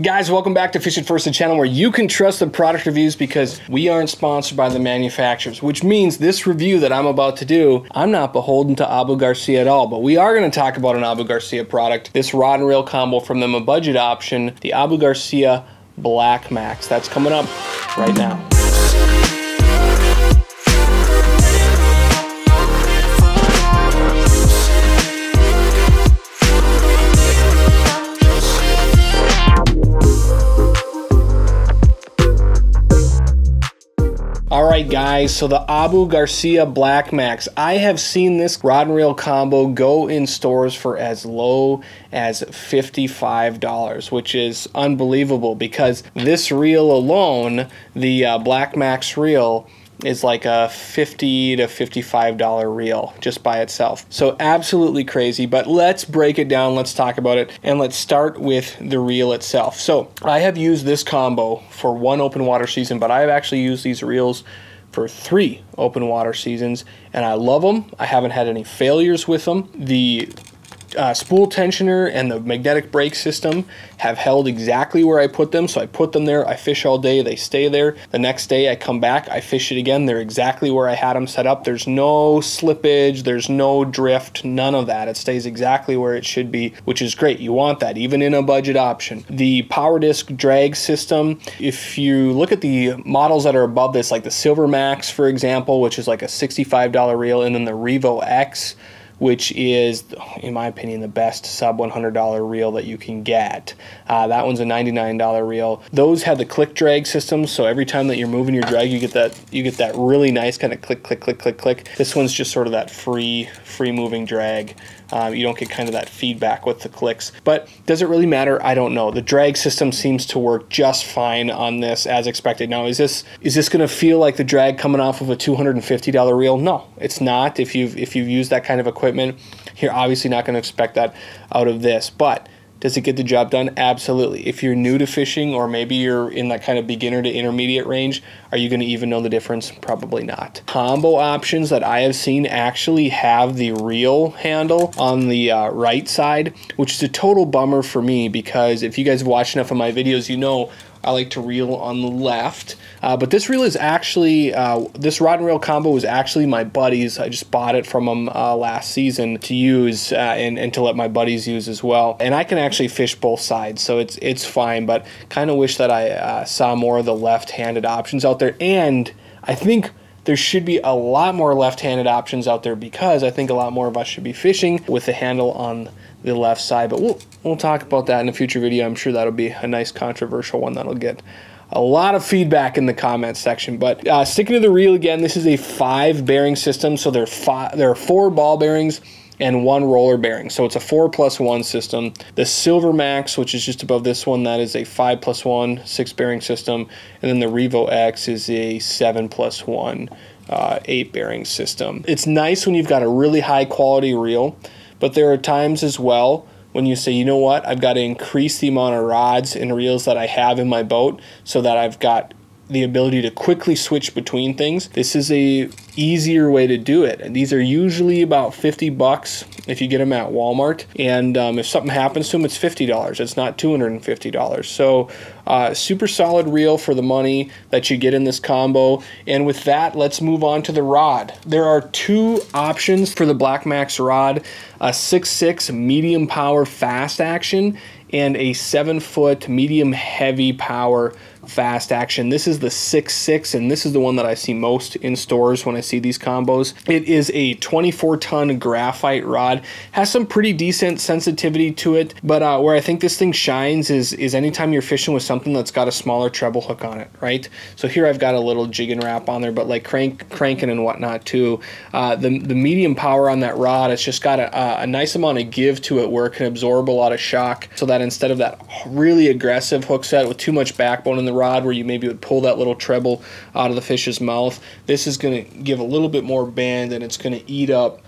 Guys, welcome back to Fish It First, the channel where you can trust the product reviews because we aren't sponsored by the manufacturers, which means this review that I'm about to do, I'm not beholden to Abu Garcia at all, but we are going to talk about an Abu Garcia product, this rod and reel combo from them, a budget option, the Abu Garcia BlackMax. That's coming up right now. Alright guys, so the Abu Garcia BlackMax. I have seen this rod and reel combo go in stores for as low as $55, which is unbelievable because this reel alone, the BlackMax reel, is like a $50 to $55 reel just by itself. So absolutely crazy, but let's break it down, let's talk about it, and let's start with the reel itself. So I have used this combo for one open water season, but I have actually used these reels for 3 open water seasons, and I love them. I haven't had any failures with them. The spool tensioner and the magnetic brake system have held exactly where I put them. So I put them there, I fish all day, they stay there. The next day I come back, I fish it again, they're exactly where I had them set up. There's no slippage, there's no drift, none of that. It stays exactly where it should be, which is great. You want that, even in a budget option. The power disc drag system, if you look at the models that are above this, like the Silver Max, for example, which is like a $65 reel, and then the Revo X, which is, in my opinion, the best sub $100 reel that you can get. That one's a $99 reel. Those have the click drag system, so every time that you're moving your drag, you get that really nice kind of click, click, click, click, click. This one's just sort of that free moving drag. You don't get kind of that feedback with the clicks. But does it really matter? I don't know. The drag system seems to work just fine on this as expected. Now, is this going to feel like the drag coming off of a $250 reel? No, it's not. If you've used that kind of equipment, you're obviously not going to expect that out of this. But does it get the job done? Absolutely. If you're new to fishing, or maybe you're in that kind of beginner to intermediate range, are you going to even know the difference? Probably not. Combo options that I have seen actually have the reel handle on the right side, which is a total bummer for me because if you guys have watched enough of my videos, you know I like to reel on the left. But this reel is actually, this rod and reel combo was actually my buddy's. I just bought it from him last season to use and to let my buddies use as well. And I can actually fish both sides, so it's fine, but kind of wish that I saw more of the left-handed options out there. And I think there should be a lot more left-handed options out there because I think a lot more of us should be fishing with the handle on the left side. But we'll talk about that in a future video. I'm sure that'll be a nice controversial one that'll get a lot of feedback in the comments section. But sticking to the reel again, this is a 5 bearing system, so there are 4 ball bearings and 1 roller bearing, so it's a 4+1 system. The Silver Max, which is just above this one, that is a 5+1 6 bearing system, and then the Revo X is a 7+1 8 bearing system. It's nice when you've got a really high quality reel, but there are times as well when you say, you know what, I've got to increase the amount of rods and reels that I have in my boat so that I've got the ability to quickly switch between things. This is a easier way to do it, and these are usually about $50 if you get them at Walmart, and if something happens to them, it's $50. It's not $250. So super solid reel for the money that you get in this combo. And with that, let's move on to the rod. There are 2 options for the BlackMax rod: a 6.6 medium power fast action and a 7-foot medium heavy power fast action. This is the 6.6, and this is the one that I see most in stores when I see these combos. It is a 24-ton graphite rod, has some pretty decent sensitivity to it, but where I think this thing shines is anytime you're fishing with something that's got a smaller treble hook on it, right? So here I've got a little jig and wrap on there, but like cranking and whatnot too. The medium power on that rod, it's just got a nice amount of give to it where it can absorb a lot of shock, so that instead of that really aggressive hook set with too much backbone in the rod where you maybe would pull that little treble out of the fish's mouth, this is going to give a little bit more bend, and it's going to eat up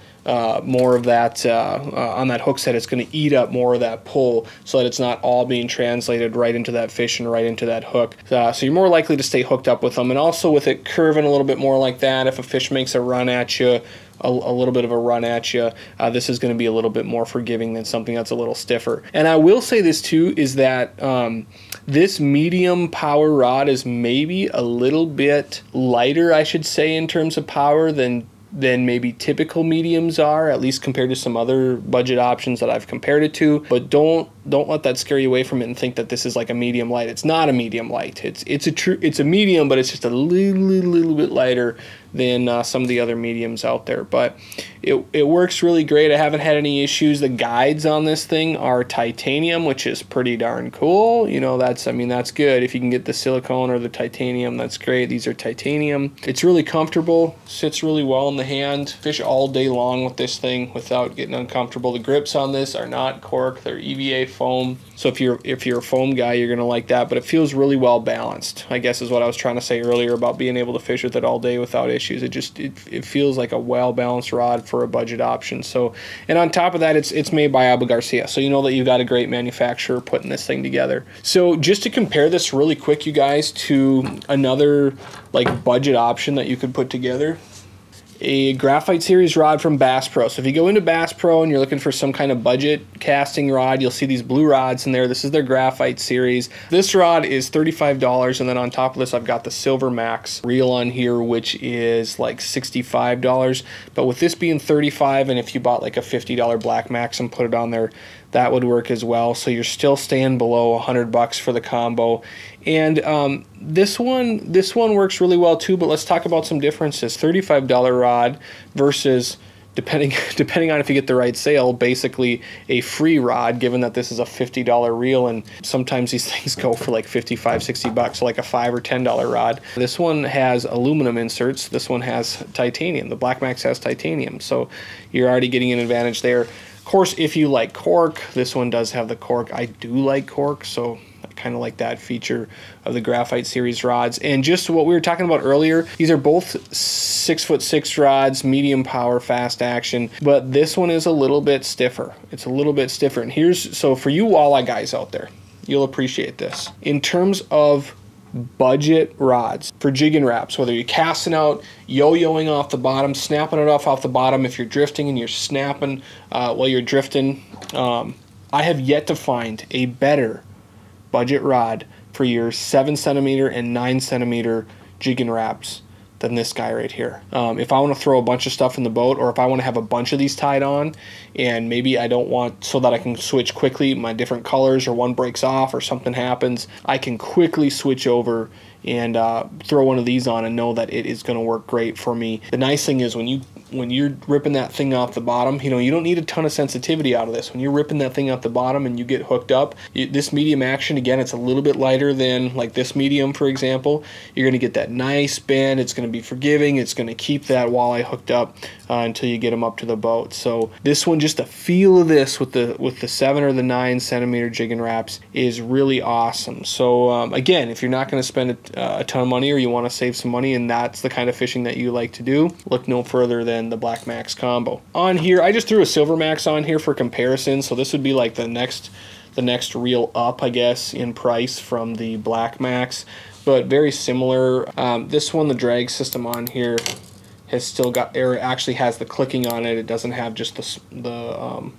more of that on that hook set. It's going to eat up more of that pull so that it's not all being translated right into that fish and right into that hook. So you're more likely to stay hooked up with them. And also with it curving a little bit more like that, if a fish makes a run at you a little bit of a run at you, this is going to be a little bit more forgiving than something that's a little stiffer. And I will say this too, is that this medium power rod is maybe a little bit lighter, I should say, in terms of power than maybe typical mediums are, at least compared to some other budget options that I've compared it to. But don't let that scare you away from it and think that this is like a medium light. It's not a medium light. It's a medium, but it's just a little bit lighter than some of the other mediums out there. But it works really great. I haven't had any issues. The guides on this thing are titanium, which is pretty darn cool. You know, that's good. If you can get the silicone or the titanium, that's great. These are titanium. It's really comfortable, sits really well in the hand. Fish all day long with this thing without getting uncomfortable. The grips on this are not cork, they're EVA foam. So if you're a foam guy, you're gonna like that. But it feels really well balanced, I guess is what I was trying to say earlier about being able to fish with it all day without issues. It feels like a well balanced rod for a budget option. So, and on top of that, it's made by Abu Garcia, so you know that you've got a great manufacturer putting this thing together. So just to compare this really quick, you guys, to another like budget option that you could put together, a graphite series rod from Bass Pro. So if you go into Bass Pro and you're looking for some kind of budget casting rod, you'll see these blue rods in there. This is their graphite series. This rod is $35, and then on top of this I've got the Silver Max reel on here, which is like $65. But with this being $35, and if you bought like a $50 BlackMax and put it on there, that would work as well. So you're still staying below $100 for the combo. And this one works really well too, but let's talk about some differences. $35 rod versus, depending on if you get the right sale, basically a free rod, given that this is a $50 reel, and sometimes these things go for like $55, $60, so like a $5 or $10 rod. This one has aluminum inserts. This one has titanium. The BlackMax has titanium, so you're already getting an advantage there. Of course, if you like cork, this one does have the cork. I do like cork, so I kind of like that feature of the graphite series rods. And just what we were talking about earlier, these are both 6'6" rods, medium power, fast action, but this one is a little bit stiffer. It's a little bit stiffer. And so for you walleye guys out there, you'll appreciate this. In terms of budget rods for jigging wraps, whether you're casting out, yo-yoing off the bottom, snapping it off the bottom, if you're drifting and you're snapping while you're drifting, I have yet to find a better budget rod for your 7cm and 9cm jigging wraps than this guy right here. If I want to throw a bunch of stuff in the boat, or if I want to have a bunch of these tied on, and maybe I don't want, so that I can switch quickly my different colors, or one breaks off or something happens, I can quickly switch over and throw one of these on and know that it is going to work great for me. The nice thing is when you're ripping that thing off the bottom, you know, you don't need a ton of sensitivity out of this. When you're ripping that thing off the bottom and you get hooked up, this medium action, again, it's a little bit lighter than like this medium, for example. You're going to get that nice bend. It's going to be forgiving. It's going to keep that walleye hooked up until you get them up to the boat. So this one, just the feel of this with the 7 or the 9cm jigging wraps is really awesome. So again, if you're not going to spend a ton of money, or you want to save some money and that's the kind of fishing that you like to do, look no further than the BlackMax combo. On here, I just threw a Silver Max on here for comparison, so this would be like the next reel up, I guess, in price from the BlackMax, but very similar. This one, the drag system on here has still got, or actually has the clicking on it. It doesn't have just the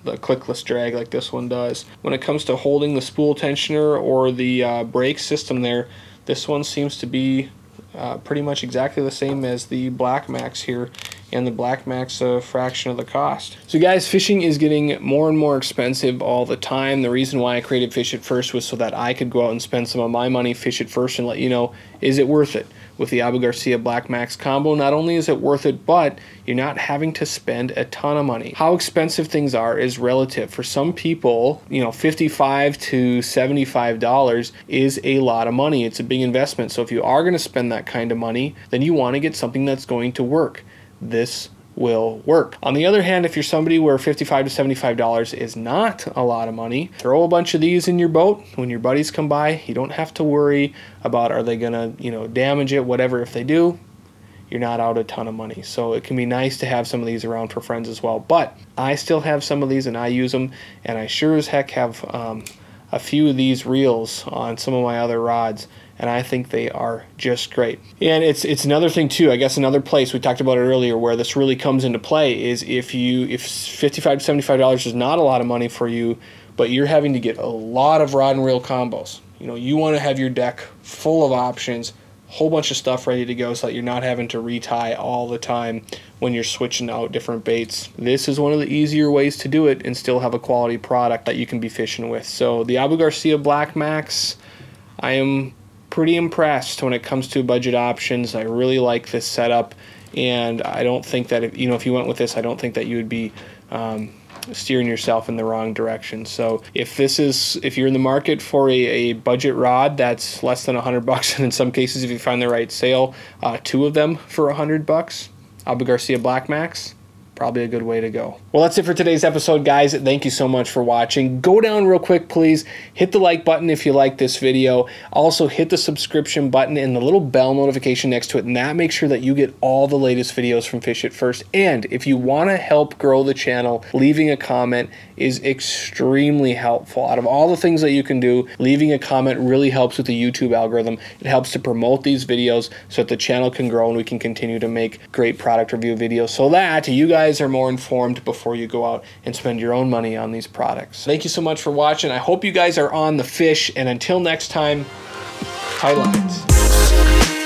clickless drag like this one does. When it comes to holding the spool tensioner or the brake system there, this one seems to be pretty much exactly the same as the BlackMax here, and the BlackMax a fraction of the cost. So guys, fishing is getting more and more expensive all the time. The reason why I created Fish It First was so that I could go out and spend some of my money, fish it first, and let you know, is it worth it? With the Abu Garcia BlackMax combo, not only is it worth it, but you're not having to spend a ton of money. How expensive things are is relative. For some people, you know, $55 to $75 is a lot of money. It's a big investment. So if you are going to spend that kind of money, then you want to get something that's going to work. This will work. On the other hand, if you're somebody where $55 to $75 is not a lot of money, throw a bunch of these in your boat. When your buddies come by, you don't have to worry about, are they gonna, you know, damage it, whatever. If they do, you're not out a ton of money. So it can be nice to have some of these around for friends as well. But I still have some of these and I use them, and I sure as heck have a few of these reels on some of my other rods, and I think they are just great. And it's another thing too, I guess another place, we talked about it earlier, where this really comes into play is if $55 to $75 is not a lot of money for you, but you're having to get a lot of rod and reel combos. You know, you want to have your deck full of options, whole bunch of stuff ready to go so that you're not having to retie all the time when you're switching out different baits. This is one of the easier ways to do it and still have a quality product that you can be fishing with. So the Abu Garcia BlackMax, I am pretty impressed when it comes to budget options. I really like this setup, and I don't think that if you went with this, I don't think that you would be steering yourself in the wrong direction. So if you're in the market for a budget rod that's less than $100, and in some cases if you find the right sale, 2 of them for $100, Abu Garcia BlackMax, probably a good way to go. Well, that's it for today's episode, guys. Thank you so much for watching. Go down real quick, please. Hit the like button if you like this video. Also, hit the subscription button and the little bell notification next to it, and that makes sure that you get all the latest videos from Fish It First. And if you want to help grow the channel, leaving a comment is extremely helpful. Out of all the things that you can do, leaving a comment really helps with the YouTube algorithm. It helps to promote these videos so that the channel can grow and we can continue to make great product review videos so that you guys are more informed before you go out and spend your own money on these products. Thank you so much for watching. I hope you guys are on the fish, and until next time, tight lines.